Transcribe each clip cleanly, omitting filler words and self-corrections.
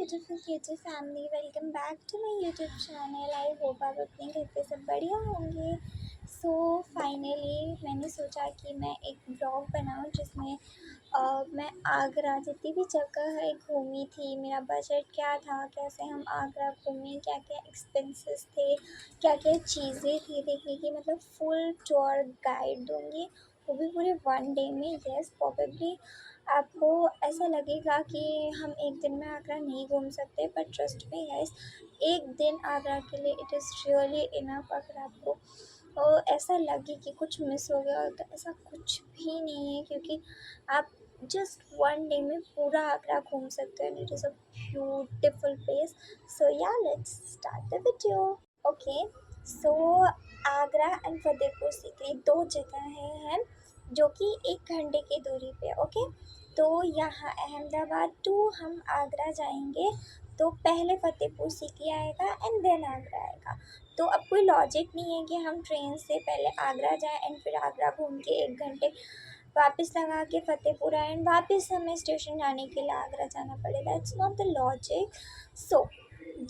Beautiful YouTube family, welcome back to my YouTube channel. I hope आप अपने घर पे सब बढ़िया होंगे। सो फाइनली मैंने सोचा कि मैं एक ब्लॉग बनाऊं जिसमें मैं आगरा जितनी भी जगह है घूमी थी, मेरा बजट क्या था, कैसे हम आगरा घूमे, क्या क्या एक्सपेंसेस थे, क्या क्या चीज़ें थी देखने की, मतलब फुल टूर गाइड दूँगी, वो भी पूरे 1 डे में। येस, प्रॉबेबली आपको ऐसा लगेगा कि हम एक दिन में आगरा नहीं घूम सकते, पर ट्रस्ट में गाइस, एक दिन आगरा के लिए इट इज़ रियली इनफ। अगर आपको ऐसा लगे कि कुछ मिस हो गया हो तो ऐसा कुछ भी नहीं है, क्योंकि आप जस्ट 1 डे में पूरा आगरा घूम सकते हो and it is a beautiful place. So yeah let's start the video. Okay, so Agra and Fatehpur Sikri दो जगह हैं जो कि 1 घंटे की दूरी पे। ओके, तो यहाँ अहमदाबाद टू हम आगरा जाएंगे तो पहले फतेहपुर सीकरी आएगा एंड देन आगरा आएगा। तो अब कोई लॉजिक नहीं है कि हम ट्रेन से पहले आगरा जाएं एंड फिर आगरा घूम के 1 घंटे वापस लगा के फतेहपुर आए एंड वापस हमें स्टेशन जाने के लिए आगरा जाना पड़ेगा। It's not the logic. So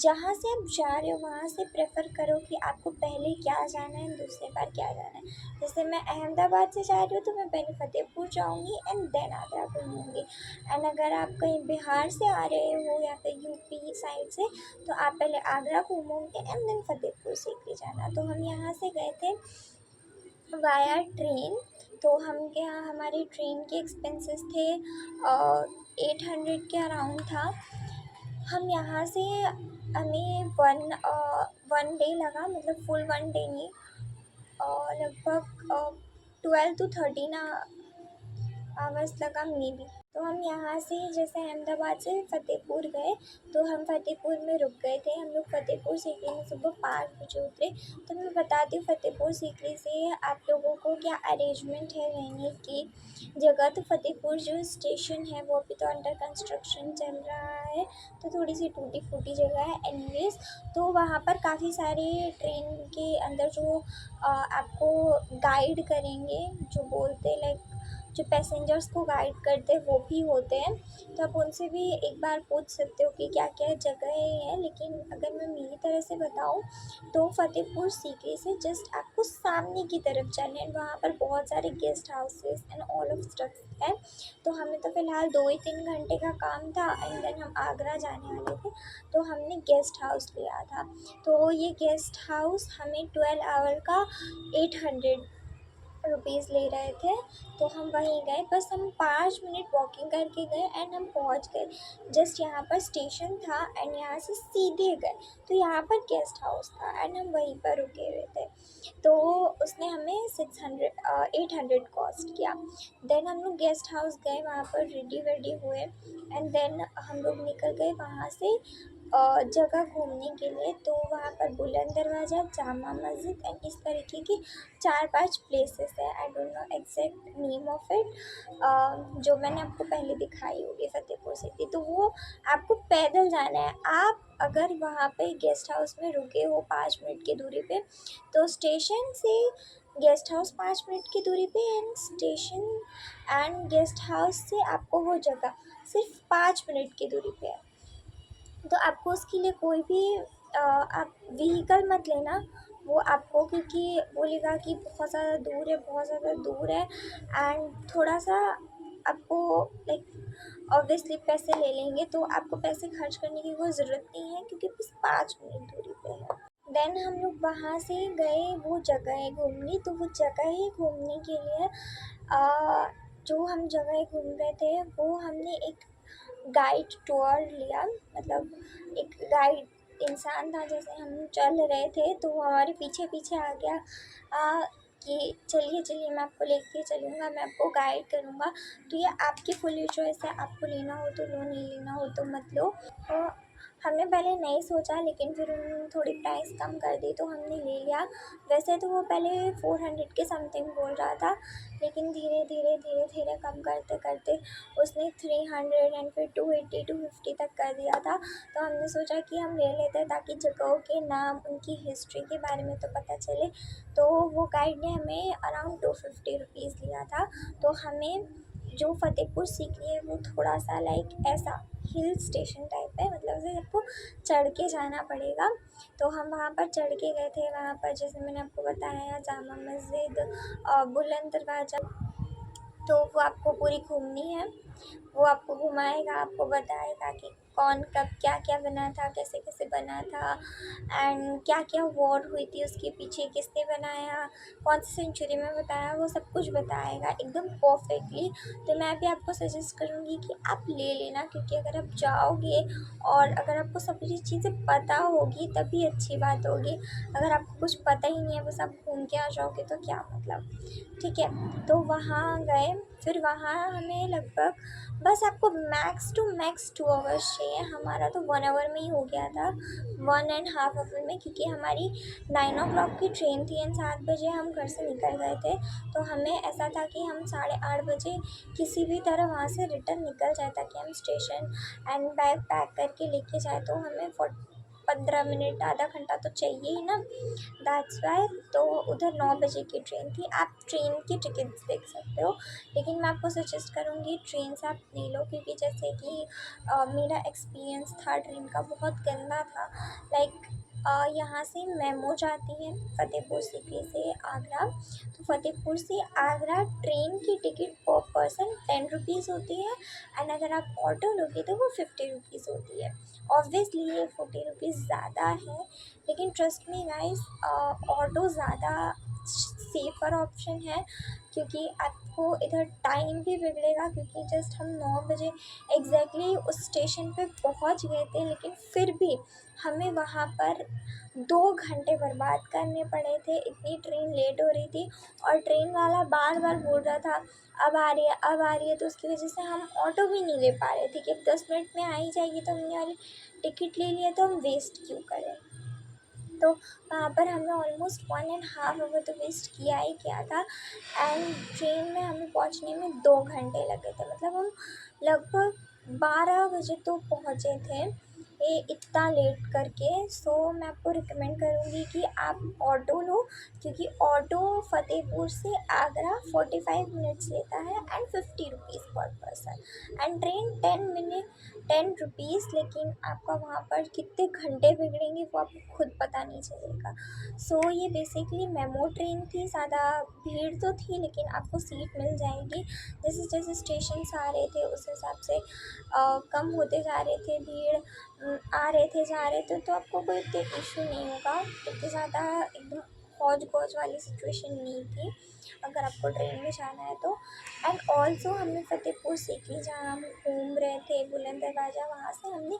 जहाँ से आप जा रहे हो वहाँ से प्रेफर करो कि आपको पहले क्या जाना है, दूसरे बार क्या जाना है। जैसे मैं अहमदाबाद से जा रही हूँ तो मैं पहले फतेहपुर जाऊँगी एंड देन आगरा घूमूँगी। एंड अगर आप कहीं बिहार से आ रहे हो या फिर यूपी साइड से, तो आप पहले आगरा घूमोगे एंड देन फतेहपुर सीकरी जाना। तो हम यहाँ से गए थे वाया ट्रेन। तो हम यहाँ हमारी ट्रेन के एक्सपेंसेस थे 800 के अराउंड था। हम यहाँ से हमें वन डे लगा, मतलब फुल 1 डे नहीं, लगभग 12 to 13 आवर्स लगा मे बी। तो हम यहाँ से जैसे अहमदाबाद से फतेहपुर गए, तो हम फतेहपुर में रुक गए थे। हम लोग फतेहपुर सीकरी में सुबह 5 बजे उतरे। तो मैं बताती हूँ फतेहपुर सीकरी से आप लोगों को क्या अरेंजमेंट है रहने की जगह। तो फतेहपुर जो स्टेशन है वो अभी तो अंडर कंस्ट्रक्शन चल रहा है, तो थोड़ी सी टूटी फूटी जगह है एनीवेज। तो वहाँ पर काफ़ी सारे ट्रेन के अंदर जो आपको गाइड करेंगे, जो बोलते लाइक जो पैसेंजर्स को गाइड करते हैं वो भी होते हैं। तो आप उनसे भी एक बार पूछ सकते हो कि क्या क्या जगह है। लेकिन अगर मैं मेरी तरह से बताऊँ तो फतेहपुर सीकरी से जस्ट आपको सामने की तरफ जाना है, वहाँ पर बहुत सारे guest houses and all of stuff है। तो हमें तो फ़िलहाल 2 ही 3 घंटे का काम था एंड देन हम आगरा जाने वाले थे, तो हमने गेस्ट हाउस लिया था। तो ये गेस्ट हाउस हमें 12 आवर का 800 रुपीज़ ले रहे थे। तो हम वहीं गए, बस हम 5 मिनट वॉकिंग करके गए एंड हम पहुंच गए। जस्ट यहाँ पर स्टेशन था एंड यहाँ से सीधे गए तो यहाँ पर गेस्ट हाउस था एंड हम वहीं पर रुके हुए थे। तो उसने हमें 800 कॉस्ट किया। देन हम लोग गेस्ट हाउस गए, वहाँ पर रेडी वेडी हुए एंड देन हम लोग निकल गए वहाँ से जगह घूमने के लिए। तो वहाँ पर बुलंद दरवाज़ा, जामा मस्जिद एंड इस तरीके की 4-5 प्लेसेस है। I don't know exact name of it, जो मैंने आपको पहले दिखाई होगी फतेहपुर सीकरी। तो वो आपको पैदल जाना है। आप अगर वहाँ पे गेस्ट हाउस में रुके हो 5 मिनट की दूरी पे, तो स्टेशन से गेस्ट हाउस 5 मिनट की दूरी पे and station and guest house से आपको वो जगह सिर्फ 5 मिनट की दूरी पे है। तो आपको उसके लिए कोई भी आप व्हीकल मत लेना, वो आपको क्योंकि बोलेगा कि बहुत ज़्यादा दूर है, बहुत ज़्यादा दूर है एंड थोड़ा सा आपको लाइक ऑब्वियसली पैसे ले लेंगे। तो आपको पैसे खर्च करने की कोई ज़रूरत नहीं है क्योंकि बस 5 मिनट दूरी पे है। देन हम लोग वहाँ से गए वो जगह घूमने। तो वो जगह घूमने के लिए जो हम जगह घूम रहे थे वो हमने एक गाइड टूर लिया, मतलब एक गाइड इंसान था। जैसे हम चल रहे थे तो वो हमारे पीछे पीछे आ गया कि चलिए चलिए मैं आपको लेके चलूँगा, मैं आपको गाइड करूँगा। तो ये आपकी फुल चॉइस है, आपको लेना हो तो लो, नहीं लेना हो तो मत लो। तो हमने पहले नहीं सोचा लेकिन फिर उन्होंने थोड़ी प्राइस कम कर दी तो हमने ले लिया। वैसे तो वो पहले 400 के समथिंग बोल रहा था, लेकिन धीरे धीरे धीरे धीरे कम करते करते उसने 300 एंड फिर 280 250 तक कर दिया था। तो हमने सोचा कि हम ले लेते हैं ताकि जगहों के नाम, उनकी हिस्ट्री के बारे में तो पता चले। तो वो गाइड ने हमें अराउंड 250 रुपीज़ लिया था। तो हमें जो फतेहपुर सीकरी है वो थोड़ा सा लाइक ऐसा हिल स्टेशन टाइप है, मतलब से आपको चढ़ के जाना पड़ेगा। तो हम वहाँ पर चढ़ के गए थे। वहाँ पर जैसे मैंने आपको बताया जामा मस्जिद, बुलंद दरवाज़ा, तो वो आपको पूरी घूमनी है। वो आपको घुमाएगा, आपको बताएगा कि कौन कब क्या क्या बना था, कैसे कैसे बना था, एंड क्या क्या वॉर हुई थी उसके पीछे, किसने बनाया, कौन सी सेंचुरी में बताया, वो सब कुछ बताएगा एकदम परफेक्टली। तो मैं भी आपको सजेस्ट करूँगी कि आप ले लेना, क्योंकि अगर आप जाओगे और अगर आपको सभी चीज़ें पता होगी तभी अच्छी बात होगी। अगर आपको कुछ पता ही नहीं है, बस आप घूम के आ जाओगे तो क्या मतलब। ठीक है, तो वहाँ गए। फिर वहाँ हमें लगभग, बस आपको मैक्स टू मैक्स 2 आवर्स चाहिए। हमारा तो 1 आवर में ही हो गया था, 1.5 आवर में, क्योंकि हमारी 9 o'clock की ट्रेन थी एंड 7 बजे हम घर से निकल गए थे। तो हमें ऐसा था कि हम 8:30 बजे किसी भी तरह वहाँ से रिटर्न निकल जाए, ताकि हम स्टेशन एंड बैग पैक करके लेके जाए। तो हमें 15 मिनट, आधा घंटा तो चाहिए ही ना, दैट्स वाई। तो उधर 9 बजे की ट्रेन थी। आप ट्रेन की टिकट्स देख सकते हो, लेकिन मैं आपको सजेस्ट करूँगी ट्रेन से आप ले लो, क्योंकि जैसे कि मेरा एक्सपीरियंस था ट्रेन का बहुत गंदा था। लाइक यहाँ से मेमो जाती है फ़तेहपुर सीकरी से आगरा। तो फ़तेहपुर से आगरा ट्रेन की टिकट पर पर्सन 10 रुपीज़ होती है, एंड अगर आप ऑटो लोगे तो वो 50 रुपीज़ होती है। ऑब्वियसली ये 40 रुपीज़ ज़्यादा है, लेकिन ट्रस्ट मी गाइस, ऑटो ज़्यादा सेफ़र ऑप्शन है, क्योंकि आपको इधर टाइम भी बिगड़ेगा। क्योंकि जस्ट हम 9 बजे एग्जैक्टली उस स्टेशन पे पहुंच गए थे, लेकिन फिर भी हमें वहाँ पर 2 घंटे बर्बाद करने पड़े थे, इतनी ट्रेन लेट हो रही थी। और ट्रेन वाला बार बार बोल रहा था अब आ रही है, अब आ रही है। तो उसकी वजह से हम ऑटो भी नहीं ले पा रहे थे कि अब 10 मिनट में आ ही जाएगी, तो हमने वाली टिकट ले लिया, तो हम वेस्ट क्यों करें। तो वहाँ पर हमने ऑलमोस्ट 1.5 आवर तो वेस्ट किया ही किया था। एंड ट्रेन में हमें पहुँचने में 2 घंटे लगे थे, मतलब हम लगभग 12 बजे तो पहुँचे थे, ये इतना लेट करके। सो मैं आपको रिकमेंड करूँगी कि आप ऑटो लो, क्योंकि ऑटो फ़तेहपुर से आगरा 45 मिनट्स लेता है एंड 50 रुपीज़ पर पर्सन, एंड ट्रेन 10 रुपीज़। लेकिन आपका वहाँ पर कितने घंटे बिगड़ेंगे वो आपको खुद पता नहीं चलेगा। सो ये बेसिकली मेमो ट्रेन थी, ज़्यादा भीड़ तो थी लेकिन आपको सीट मिल जाएगी। जैसे जैसे स्टेशन आ रहे थे उस हिसाब से कम होते जा रहे थे भीड़, आ रहे थे जा रहे थे, तो आपको कोई इतने इशू नहीं होगा। इतनी ज़्यादा एकदम हौज पौच वाली सिचुएशन नहीं थी अगर आपको ट्रेन में जाना है तो। एंड ऑल्सो हमने फ़तेहपुर सीकरी, जहाँ हम घूम रहे थे बुलंद दरवाज़ा, वहाँ से हमने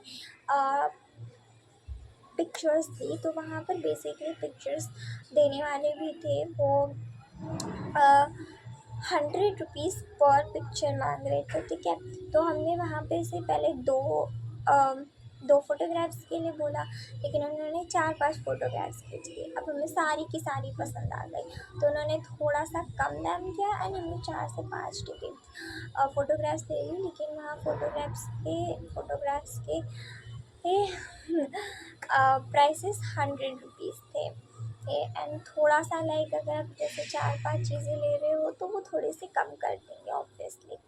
पिक्चर्स दी। तो वहाँ पर बेसिकली पिक्चर्स देने वाले भी थे, वो 100 रुपीज़ पर पिक्चर मांग रहे थे। ठीक है, तो हमने वहाँ पे से पहले दो फोटोग्राफ्स के लिए बोला, लेकिन उन्होंने 4-5 फोटोग्राफ्स खींच दी। अब हमें सारी की सारी पसंद आ गई, तो उन्होंने थोड़ा सा कम दाम किया एंड हमें 4 से 5 टिकट फ़ोटोग्राफ्स दे दी। लेकिन वहाँ फोटोग्राफ्स के प्राइसेस 100 रुपीज़ थे। एंड थोड़ा सा लाइक अगर आप जैसे 4-5 चीज़ें ले रहे हो तो वो थोड़े से कम कर देंगे ऑब्वियसली।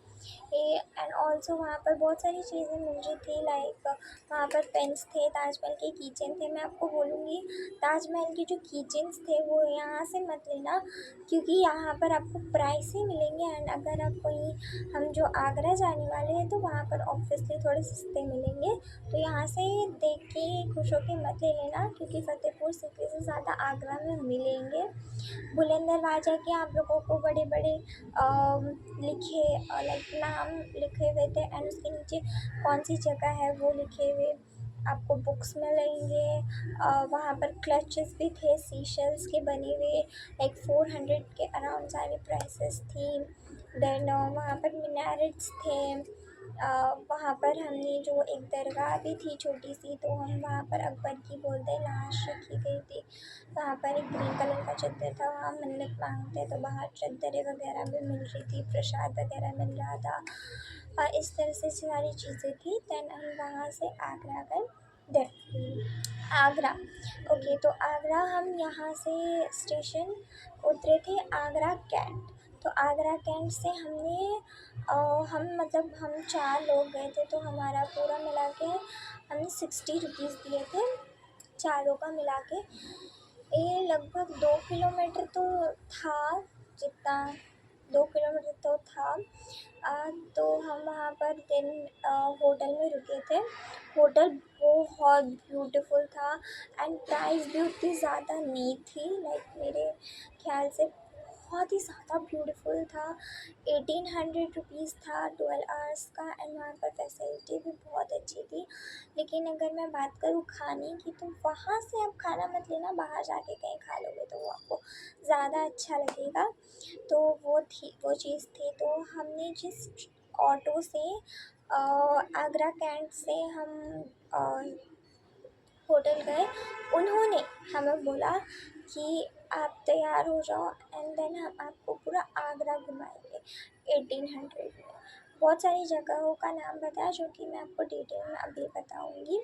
एंड ऑल्सो वहाँ पर बहुत सारी चीज़ें मिल रही थी, लाइक वहाँ पर पेन्स थे, ताजमहल के कीचेन थे। मैं आपको बोलूँगी ताजमहल के जो कीचेन्स थे वो यहाँ से मत लेना, क्योंकि यहाँ पर आपको प्राइस ही मिलेंगे। एंड अगर आप कोई, हम जो आगरा जाने वाले हैं तो वहाँ पर ऑब्वियसली थोड़े सस्ते मिलेंगे। तो यहाँ से देख के खुश होके मत ले लेना, क्योंकि फ़तेहपुर सीकरी से ज़्यादा आगरा में मिलेंगे। बुलंद दरवाज़ा के आप लोगों को बड़े बड़े लिखे लाइक नाम लिखे हुए थे, एंड उसके नीचे कौन सी जगह है वो लिखे हुए आपको बुक्स मिलेंगे। वहाँ पर क्लचेस भी थे सीशल्स के बने हुए, लाइक 400 के अराउंड सारी प्राइसेस थी। देन वहाँ पर मिनारेट्स थे। वहाँ पर हमने जो एक दरगाह भी थी छोटी सी, तो हम वहाँ पर अकबर की बोलते लाश रखी गई थी। वहाँ पर एक ग्रीन कलर का चद्दर था, वहाँ मन्नत मांगते तो बाहर चद्दरें वगैरह भी मिल रही थी, प्रसाद वगैरह मिल रहा था। इस तरह से सारी चीज़ें थी। दैन हम वहाँ से आगरा गए। आगरा, ओके, तो आगरा हम यहाँ से स्टेशन उतरे थे आगरा कैंट। तो आगरा कैंट से हम 4 लोग गए थे, तो हमारा पूरा मिला के हमने 60 रुपीज़ दिए थे चारों का मिला के। ये लगभग 2 किलोमीटर तो था, जितना 2 किलोमीटर तो था। तो हम वहाँ पर दिन होटल में रुके थे। होटल बहुत ब्यूटीफुल था एंड प्राइस भी उतनी ज़्यादा नहीं थी, लाइक मेरे ख्याल से बहुत ही ज़्यादा ब्यूटीफुल था। 1800 रुपीज़ था 12 आवर्स का एंड वहाँ पर फैसिलिटी भी बहुत अच्छी थी। लेकिन अगर मैं बात करूँ खाने की, तो वहाँ से आप खाना मत लेना, बाहर जाके कहीं खा लोगे तो वो आपको ज़्यादा अच्छा लगेगा। तो वो चीज़ थी। तो हमने जिस ऑटो से आगरा कैंट से हम होटल गए, उन्होंने हमें बोला कि आप तैयार हो जाओ एंड देन हम आपको पूरा आगरा घुमाएंगे 1800 में। बहुत सारी जगहों का नाम बताया जो कि मैं आपको डिटेल में अभी बताऊंगी।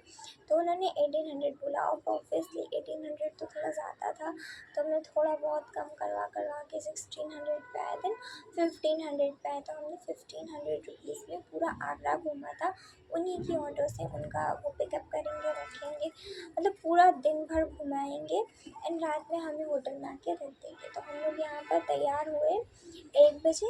तो उन्होंने 1800 बोला और ऑब्वियसली 1800 तो थोड़ा ज़्यादा था, तो हमने थोड़ा बहुत कम करवा करवा के 1600 पे आए। देन 1500 पे आए, तो हमने 1500 रुपीज़ में पूरा आगरा घूमा था। उन्हीं की ऑटो से उनका वो पिकअप करेंगे, रखेंगे, मतलब पूरा दिन भर घुमाएंगे एंड रात में हमें होटल में आके रख देंगे। तो हम लोग यहाँ पर तैयार हुए 1 बजे।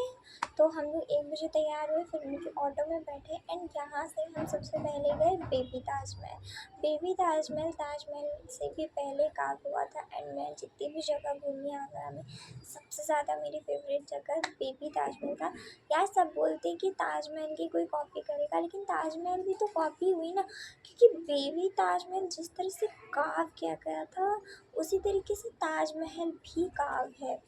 तो हम लोग 1 बजे तैयार हुए, फिर उनके ऑटो में बैठे एंड यहाँ से हम सबसे पहले गए बेबी ताजमहल। बेबी ताजमहल ताजमहल से भी पहले का हुआ था एंड मैं जितनी भी जगह घूमी आगरा में, सबसे ज़्यादा मेरी फेवरेट जगह बेबी ताजमहल था। यार सब बोलते हैं कि ताजमहल की कोई कॉपी करेगा, लेकिन ताजमहल भी तो कॉपी हुई ना, क्योंकि बेबी ताजमहल जिस तरह से कार्व किया गया था, उसी तरीके से ताजमहल भी कार्व है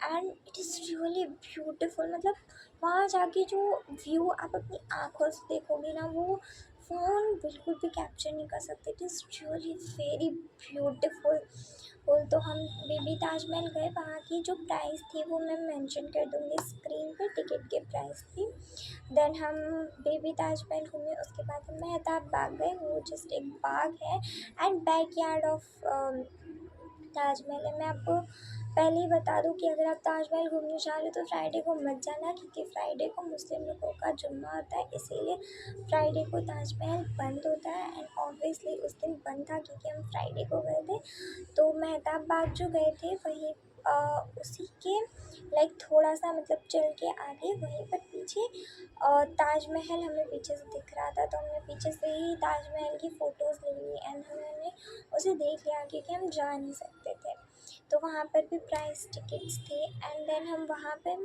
and it is really beautiful. मतलब वहाँ जाके जो व्यू आप अपनी आँखों से देखोगे ना, वो फ़ोन बिल्कुल भी कैप्चर नहीं कर सकते। It is really very beautiful. तो हम बेबी ताजमहल गए, वहाँ की जो प्राइस थी वो मैं मेंशन कर दूँगी स्क्रीन पे, टिकट के प्राइस थी। देन हम बेबी ताजमहल घूमे, उसके बाद हम मेहताब बाग गए, वो जस्ट एक बाग है and back yard of Taj Mahal है। मैं आपको पहले ही बता दूँ कि अगर आप ताजमहल घूमने जा रहे हो तो फ्राइडे को मत जाना, क्योंकि फ्राइडे को मुस्लिम लोगों का जुम्मा होता है, इसीलिए फ्राइडे को ताजमहल बंद होता है एंड ऑब्वियसली उस दिन बंद था क्योंकि हम फ्राइडे को गए थे। तो मेहताब बाग जो गए थे वहीं उसी के लाइक थोड़ा सा मतलब चल के आगे वहीं पर पीछे ताजमहल हमें पीछे से दिख रहा था, तो हमने पीछे से ही ताजमहल की फ़ोटोज़ ले ली एंड हमने उसे देख लिया क्योंकि हम जा नहीं सकते थे। तो वहाँ पर भी प्राइस टिकट्स थे एंड देन हम वहाँ पे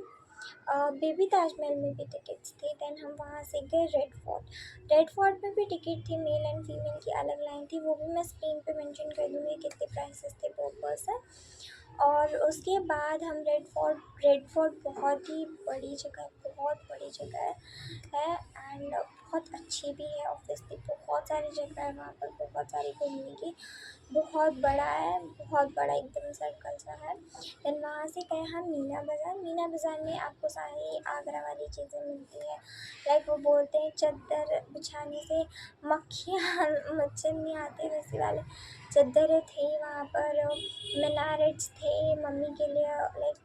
बेबी ताजमहल में भी टिकट्स थी। देन हम वहाँ से गए रेड फोर्ट। रेड फोर्ट में भी टिकट थी, मेल एंड फीमेल की अलग लाइन थी, वो भी मैं स्क्रीन पे मेंशन कर दूँगी कितने प्राइसेस थे पर पर्सन। और उसके बाद हम रेड फोर्ट बहुत ही बड़ी जगह, बहुत बड़ी जगह है एंड बहुत अच्छी भी है। ऑब्वियसली बहुत सारी जगह है वहाँ पर, बहुत सारी घूमने की, बहुत बड़ा है, बहुत बड़ा एकदम सर्कल सा है। देन वहाँ से गए हम मीना बाज़ार। मीना बाज़ार में आपको सारी आगरा वाली चीज़ें मिलती हैं, लाइक वो बोलते हैं चादर बिछाने से मक्खियाँ मच्छर नहीं आते, वैसे वाले चादरें थी वहाँ पर। minarettes थे मम्मी के लिए, लाइक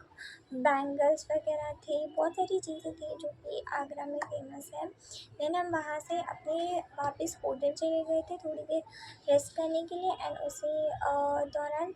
बैंगल्स वगैरह थे, बहुत सारी चीज़ें थी जो कि आगरा में फ़ेमस है। देन हम वहाँ से अपने वापस होटल चले गए थे थोड़ी देर रेस्ट करने के लिए एंड उसी दौरान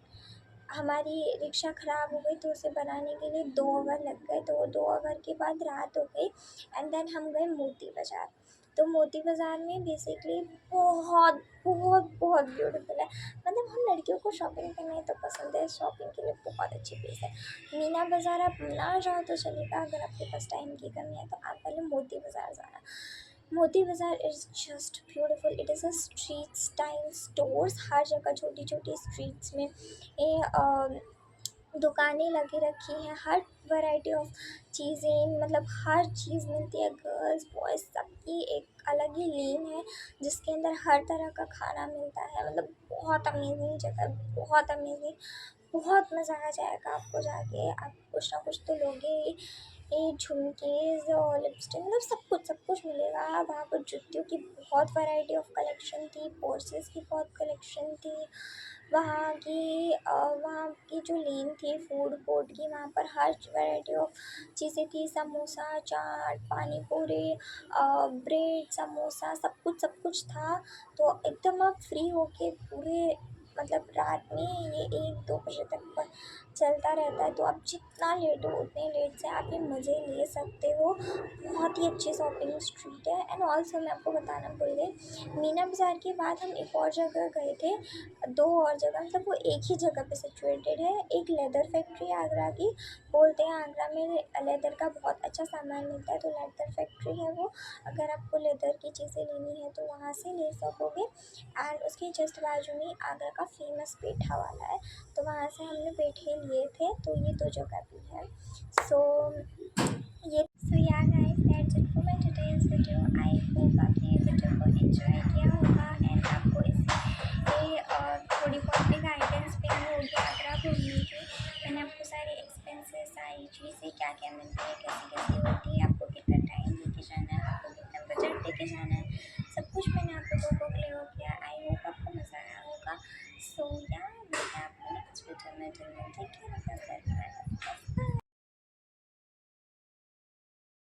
हमारी रिक्शा ख़राब हो गई, तो उसे बनाने के लिए 2 आवर लग गए। तो 2 आवर के बाद रात हो गई एंड देन हम गए मोती बाज़ार। तो मोती बाज़ार में बेसिकली बहुत बहुत बहुत ब्यूटीफुल है। मतलब हम लड़कियों को शॉपिंग करना तो पसंद है, शॉपिंग के लिए बहुत अच्छी प्लेस है। मीना बाज़ार आप ना जाओ तो चलेगा, अगर आपके पास टाइम की कमी है तो आप पहले मोती बाज़ार जाना। Moti Bazaar is just beautiful. It is a street style stores, हर जगह छोटी छोटी स्ट्रीट्स में ये दुकानें लगी रखी हैं, हर वैरायटी ऑफ चीज़ें, मतलब हर चीज़ मिलती है। गर्ल्स बॉयज़ सबकी एक अलग ही लेन है जिसके अंदर हर तरह का खाना मिलता है। मतलब बहुत अमेजिंग जगह, बहुत अमेजिंग, बहुत मज़ा आ जाएगा आपको जाके, आप कुछ ना कुछ तो लोगे ही। ये झुमकेज़ और लिपस्टिक मतलब सब कुछ मिलेगा वहाँ पर। जूतियों की बहुत वैरायटी ऑफ कलेक्शन थी, पर्सेस की बहुत कलेक्शन थी। वहाँ की जो लेन थी फूड कोर्ट की, वहाँ पर हर वैरायटी ऑफ चीज़ें थी। समोसा, चाट, पानी पूरी, ब्रेड, समोसा, सब कुछ था। तो एकदम आप फ्री होके पूरे मतलब रात में ये 1-2 बजे तक पर चलता रहता है। तो आप जितना लेट हो उतने लेट से आप ये मज़े ले सकते हो। बहुत ही अच्छी शॉपिंग स्ट्रीट है। एंड ऑल्सो मैं आपको बताना भूल गई, मीना बाज़ार के बाद हम एक और जगह गए थे। 2 और जगह मतलब वो एक ही जगह पे सिचुएटेड है। एक लेदर फैक्ट्री आगरा की, बोलते हैं आगरा में लेदर का बहुत अच्छा सामान मिलता है, तो लेदर फैक्ट्री है वो। अगर आपको लेदर की चीज़ें लेनी है तो वहाँ से ले सकोगे। एंड उसके जस्ट बाजू में आगरा का फेमस पेठा वाला है, तो वहाँ से हमने पेठे लिए थे। तो ये 2 जगह भी है। सो या guys, that's it for my today's video. I hope आपने ये वीडियो को एंजॉय किया होगा एंड आपको इससे थोड़ी बहुत भी गाइडेंस मिली होगी आगरा घूमने की। मैंने आपको सारे एक्सपेंसेस, सारी चीज़ें क्या क्या मिलती है, कैसी कैसी होती है, आपको कितना टाइम लेके जाना है, आपको कितना बजट लेके जाना है, सब कुछ मैंने आप लोगों को क्लियर किया। आई होप आपको मज़ा आया होगा। सो या मिलते हैं आपको नेक्स्ट वीडियो में। Till then take care of yourself.